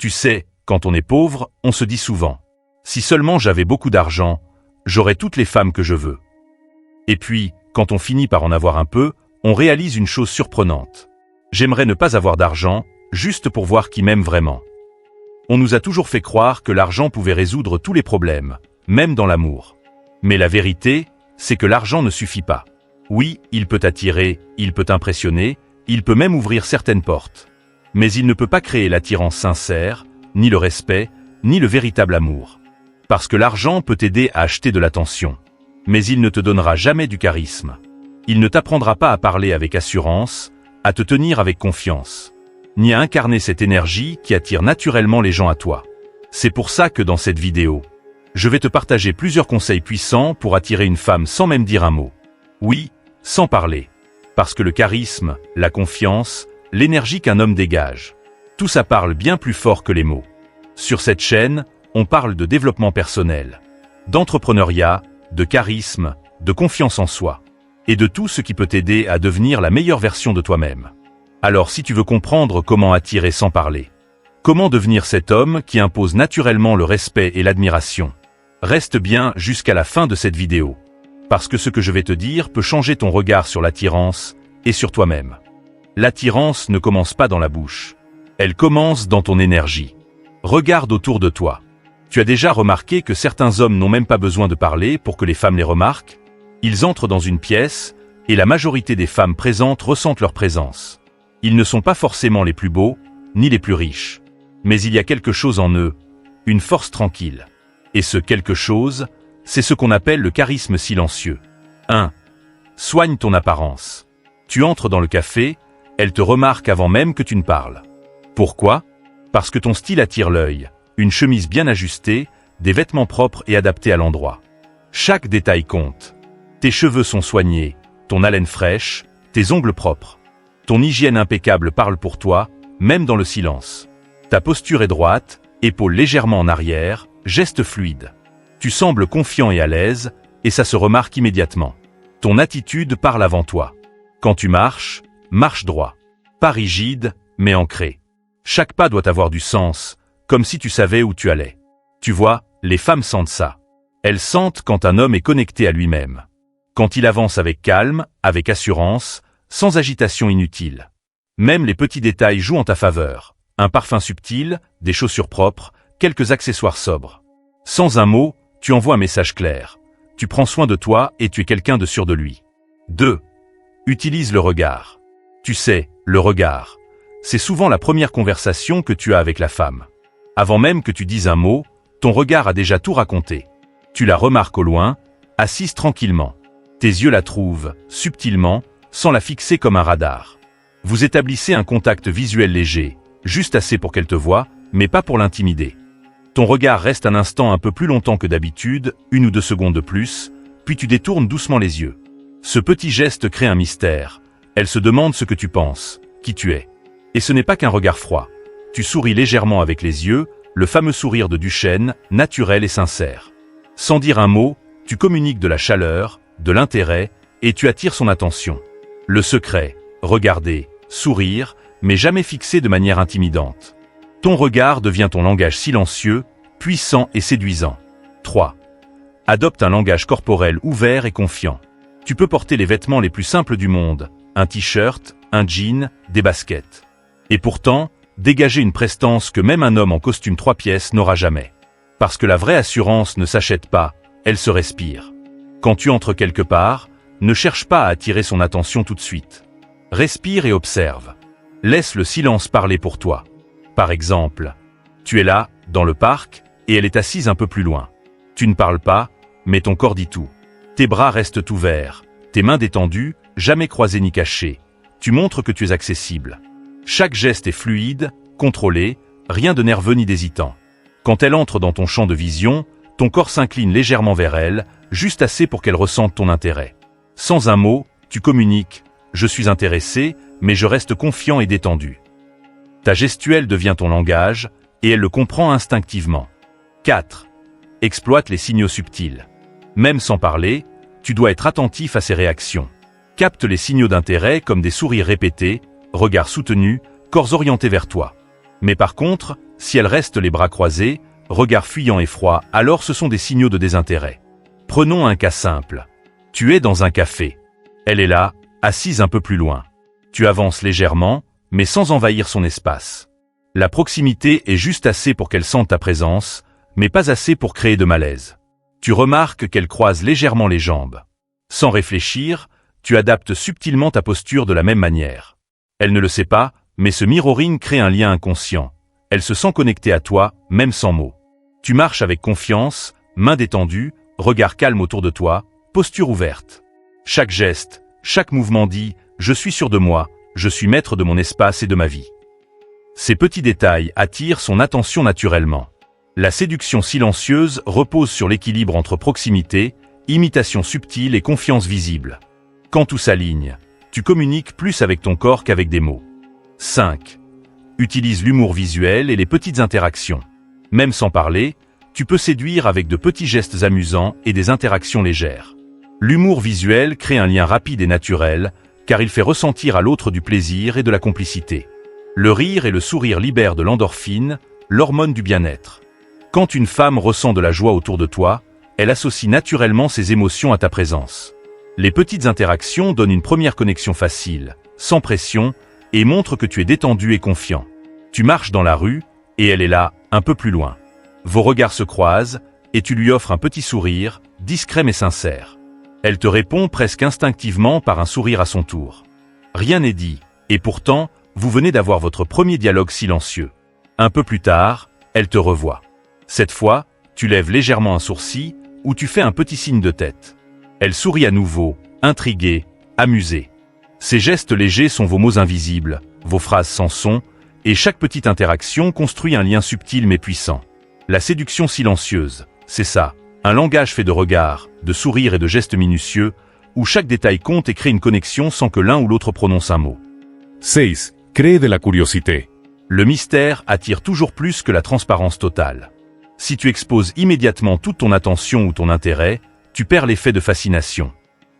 Tu sais, quand on est pauvre, on se dit souvent « Si seulement j'avais beaucoup d'argent, j'aurais toutes les femmes que je veux. » Et puis, quand on finit par en avoir un peu, on réalise une chose surprenante. J'aimerais ne pas avoir d'argent, juste pour voir qui m'aime vraiment. On nous a toujours fait croire que l'argent pouvait résoudre tous les problèmes, même dans l'amour. Mais la vérité, c'est que l'argent ne suffit pas. Oui, il peut attirer, il peut impressionner, il peut même ouvrir certaines portes. Mais il ne peut pas créer l'attirance sincère, ni le respect, ni le véritable amour. Parce que l'argent peut t'aider à acheter de l'attention. Mais il ne te donnera jamais du charisme. Il ne t'apprendra pas à parler avec assurance, à te tenir avec confiance, ni à incarner cette énergie qui attire naturellement les gens à toi. C'est pour ça que dans cette vidéo, je vais te partager plusieurs conseils puissants pour attirer une femme sans même dire un mot. Oui, sans parler. Parce que le charisme, la confiance, l'énergie qu'un homme dégage, tout ça parle bien plus fort que les mots. Sur cette chaîne, on parle de développement personnel, d'entrepreneuriat, de charisme, de confiance en soi, et de tout ce qui peut t'aider à devenir la meilleure version de toi-même. Alors si tu veux comprendre comment attirer sans parler, comment devenir cet homme qui impose naturellement le respect et l'admiration, reste bien jusqu'à la fin de cette vidéo. Parce que ce que je vais te dire peut changer ton regard sur l'attirance et sur toi-même. L'attirance ne commence pas dans la bouche. Elle commence dans ton énergie. Regarde autour de toi. Tu as déjà remarqué que certains hommes n'ont même pas besoin de parler pour que les femmes les remarquent? Ils entrent dans une pièce, et la majorité des femmes présentes ressentent leur présence. Ils ne sont pas forcément les plus beaux, ni les plus riches. Mais il y a quelque chose en eux, une force tranquille. Et ce quelque chose, c'est ce qu'on appelle le charisme silencieux. 1. Soigne ton apparence. Tu entres dans le café, elle te remarque avant même que tu ne parles. Pourquoi? Parce que ton style attire l'œil, une chemise bien ajustée, des vêtements propres et adaptés à l'endroit. Chaque détail compte. Tes cheveux sont soignés, ton haleine fraîche, tes ongles propres. Ton hygiène impeccable parle pour toi, même dans le silence. Ta posture est droite, épaules légèrement en arrière, gestes fluides. Tu sembles confiant et à l'aise, et ça se remarque immédiatement. Ton attitude parle avant toi. Quand tu marches, marche droit. Pas rigide, mais ancré. Chaque pas doit avoir du sens, comme si tu savais où tu allais. Tu vois, les femmes sentent ça. Elles sentent quand un homme est connecté à lui-même. Quand il avance avec calme, avec assurance, sans agitation inutile. Même les petits détails jouent en ta faveur. Un parfum subtil, des chaussures propres, quelques accessoires sobres. Sans un mot, tu envoies un message clair. Tu prends soin de toi et tu es quelqu'un de sûr de lui. 2. Utilise le regard. Tu sais, le regard, c'est souvent la première conversation que tu as avec la femme. Avant même que tu dises un mot, ton regard a déjà tout raconté. Tu la remarques au loin, assise tranquillement. Tes yeux la trouvent, subtilement, sans la fixer comme un radar. Vous établissez un contact visuel léger, juste assez pour qu'elle te voie, mais pas pour l'intimider. Ton regard reste un instant un peu plus longtemps que d'habitude, 1 ou 2 secondes de plus, puis tu détournes doucement les yeux. Ce petit geste crée un mystère. Elle se demande ce que tu penses, qui tu es. Et ce n'est pas qu'un regard froid. Tu souris légèrement avec les yeux, le fameux sourire de Duchesne, naturel et sincère. Sans dire un mot, tu communiques de la chaleur, de l'intérêt, et tu attires son attention. Le secret, regarder, sourire, mais jamais fixé de manière intimidante. Ton regard devient ton langage silencieux, puissant et séduisant. 3. Adopte un langage corporel ouvert et confiant. Tu peux porter les vêtements les plus simples du monde, un t-shirt, un jean, des baskets. Et pourtant, dégager une prestance que même un homme en costume 3 pièces n'aura jamais. Parce que la vraie assurance ne s'achète pas, elle se respire. Quand tu entres quelque part, ne cherche pas à attirer son attention tout de suite. Respire et observe. Laisse le silence parler pour toi. Par exemple, tu es là, dans le parc, et elle est assise un peu plus loin. Tu ne parles pas, mais ton corps dit tout. Tes bras restent ouverts, tes mains détendues, jamais croisées ni cachées. Tu montres que tu es accessible. Chaque geste est fluide, contrôlé, rien de nerveux ni d'hésitant. Quand elle entre dans ton champ de vision, ton corps s'incline légèrement vers elle, juste assez pour qu'elle ressente ton intérêt. Sans un mot, tu communiques « Je suis intéressé, mais je reste confiant et détendu ». Ta gestuelle devient ton langage, et elle le comprend instinctivement. 4. Exploite les signaux subtils. Même sans parler, tu dois être attentif à ses réactions. Capte les signaux d'intérêt comme des sourires répétés, regards soutenus, corps orientés vers toi. Mais par contre, Si elle reste les bras croisés, regard fuyant et froid, alors ce sont des signaux de désintérêt. Prenons un cas simple. Tu es dans un café. Elle est là, assise un peu plus loin. Tu avances légèrement, mais sans envahir son espace. La proximité est juste assez pour qu'elle sente ta présence, mais pas assez pour créer de malaise. Tu remarques qu'elle croise légèrement les jambes. Sans réfléchir, tu adaptes subtilement ta posture de la même manière. Elle ne le sait pas, mais ce mirroring crée un lien inconscient. Elle se sent connectée à toi, même sans mots. Tu marches avec confiance, mains détendues, regard calme autour de toi, posture ouverte. Chaque geste, chaque mouvement dit « Je suis sûr de moi, je suis maître de mon espace et de ma vie ». Ces petits détails attirent son attention naturellement. La séduction silencieuse repose sur l'équilibre entre proximité, imitation subtile et confiance visible. Quand tout s'aligne, tu communiques plus avec ton corps qu'avec des mots. 5. Utilise l'humour visuel et les petites interactions. Même sans parler, tu peux séduire avec de petits gestes amusants et des interactions légères. L'humour visuel crée un lien rapide et naturel, car il fait ressentir à l'autre du plaisir et de la complicité. Le rire et le sourire libèrent de l'endorphine, l'hormone du bien-être. Quand une femme ressent de la joie autour de toi, elle associe naturellement ses émotions à ta présence. Les petites interactions donnent une première connexion facile, sans pression, et montrent que tu es détendu et confiant. Tu marches dans la rue, et elle est là, un peu plus loin. Vos regards se croisent, et tu lui offres un petit sourire, discret mais sincère. Elle te répond presque instinctivement par un sourire à son tour. Rien n'est dit, et pourtant, vous venez d'avoir votre premier dialogue silencieux. Un peu plus tard, elle te revoit. Cette fois, tu lèves légèrement un sourcil, ou tu fais un petit signe de tête. Elle sourit à nouveau, intriguée, amusée. Ces gestes légers sont vos mots invisibles, vos phrases sans son, et chaque petite interaction construit un lien subtil mais puissant. La séduction silencieuse, c'est ça, un langage fait de regards, de sourires et de gestes minutieux, où chaque détail compte et crée une connexion sans que l'un ou l'autre prononce un mot. 6. Crée de la curiosité. Le mystère attire toujours plus que la transparence totale. Si tu exposes immédiatement toute ton attention ou ton intérêt, tu perds l'effet de fascination.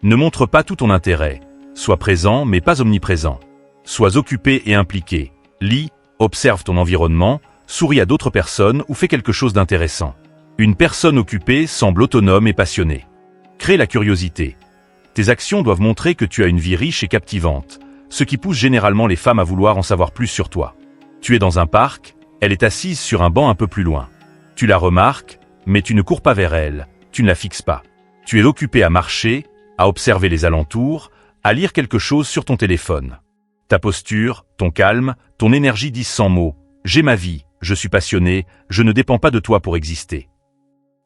Ne montre pas tout ton intérêt. Sois présent mais pas omniprésent. Sois occupé et impliqué. Lis, observe ton environnement, souris à d'autres personnes ou fais quelque chose d'intéressant. Une personne occupée semble autonome et passionnée. Crée la curiosité. Tes actions doivent montrer que tu as une vie riche et captivante, ce qui pousse généralement les femmes à vouloir en savoir plus sur toi. Tu es dans un parc, elle est assise sur un banc un peu plus loin. Tu la remarques, mais tu ne cours pas vers elle, tu ne la fixes pas. Tu es occupé à marcher, à observer les alentours, à lire quelque chose sur ton téléphone. Ta posture, ton calme, ton énergie disent sans mots « J'ai ma vie, je suis passionné, je ne dépends pas de toi pour exister ».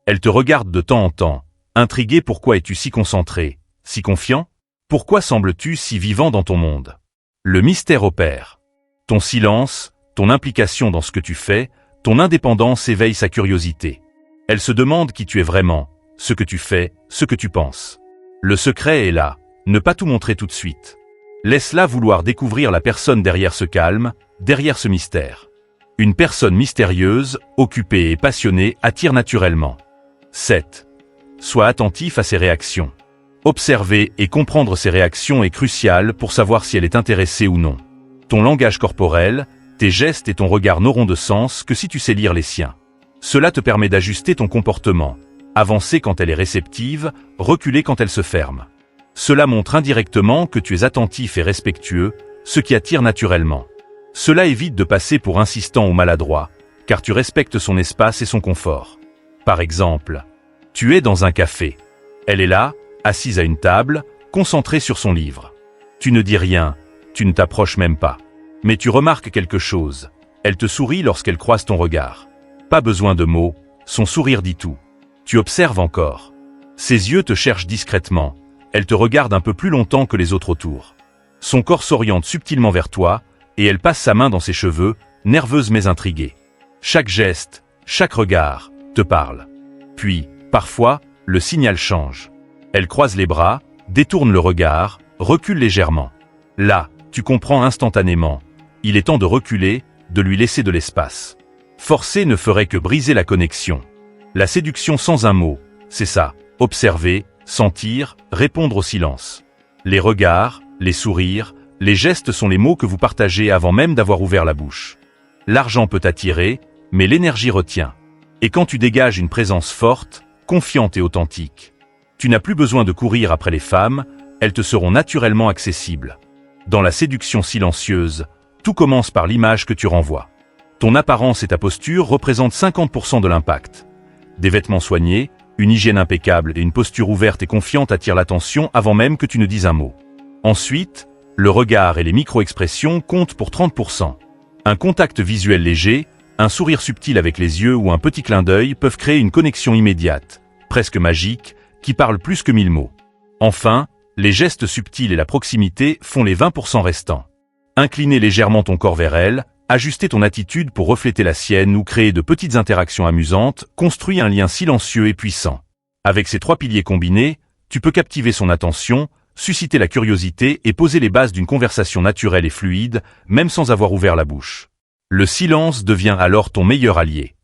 Elle te regarde de temps en temps, intriguée. Pourquoi es-tu si concentré, si confiant? Pourquoi sembles-tu si vivant dans ton monde? Le mystère opère. Ton silence, ton implication dans ce que tu fais, ton indépendance éveille sa curiosité. Elle se demande qui tu es vraiment, ce que tu fais, ce que tu penses. Le secret est là, ne pas tout montrer tout de suite. Laisse-la vouloir découvrir la personne derrière ce calme, derrière ce mystère. Une personne mystérieuse, occupée et passionnée attire naturellement. 7. Sois attentif à ses réactions. Observer et comprendre ses réactions est crucial pour savoir si elle est intéressée ou non. Ton langage corporel, tes gestes et ton regard n'auront de sens que si tu sais lire les siens. Cela te permet d'ajuster ton comportement, avancer quand elle est réceptive, reculer quand elle se ferme. Cela montre indirectement que tu es attentif et respectueux, ce qui attire naturellement. Cela évite de passer pour insistant ou maladroit, car tu respectes son espace et son confort. Par exemple, tu es dans un café. Elle est là, assise à une table, concentrée sur son livre. Tu ne dis rien, tu ne t'approches même pas. Mais tu remarques quelque chose. Elle te sourit lorsqu'elle croise ton regard. Pas besoin de mots, son sourire dit tout. Tu observes encore. Ses yeux te cherchent discrètement. Elle te regarde un peu plus longtemps que les autres autour. Son corps s'oriente subtilement vers toi, et elle passe sa main dans ses cheveux, nerveuse mais intriguée. Chaque geste, chaque regard, te parle. Puis, parfois, le signal change. Elle croise les bras, détourne le regard, recule légèrement. Là, tu comprends instantanément. Il est temps de reculer, de lui laisser de l'espace. Forcer ne ferait que briser la connexion. La séduction sans un mot, c'est ça, observer, sentir, répondre au silence. Les regards, les sourires, les gestes sont les mots que vous partagez avant même d'avoir ouvert la bouche. L'argent peut attirer, mais l'énergie retient. Et quand tu dégages une présence forte, confiante et authentique, tu n'as plus besoin de courir après les femmes, elles te seront naturellement accessibles. Dans la séduction silencieuse, tout commence par l'image que tu renvoies. Ton apparence et ta posture représentent 50% de l'impact. Des vêtements soignés, une hygiène impeccable et une posture ouverte et confiante attirent l'attention avant même que tu ne dises un mot. Ensuite, le regard et les micro-expressions comptent pour 30%. Un contact visuel léger, un sourire subtil avec les yeux ou un petit clin d'œil peuvent créer une connexion immédiate, presque magique, qui parle plus que 1000 mots. Enfin, les gestes subtils et la proximité font les 20% restants. Incliner légèrement ton corps vers elle, ajuster ton attitude pour refléter la sienne ou créer de petites interactions amusantes construit un lien silencieux et puissant. Avec ces 3 piliers combinés, tu peux captiver son attention, susciter la curiosité et poser les bases d'une conversation naturelle et fluide, même sans avoir ouvert la bouche. Le silence devient alors ton meilleur allié.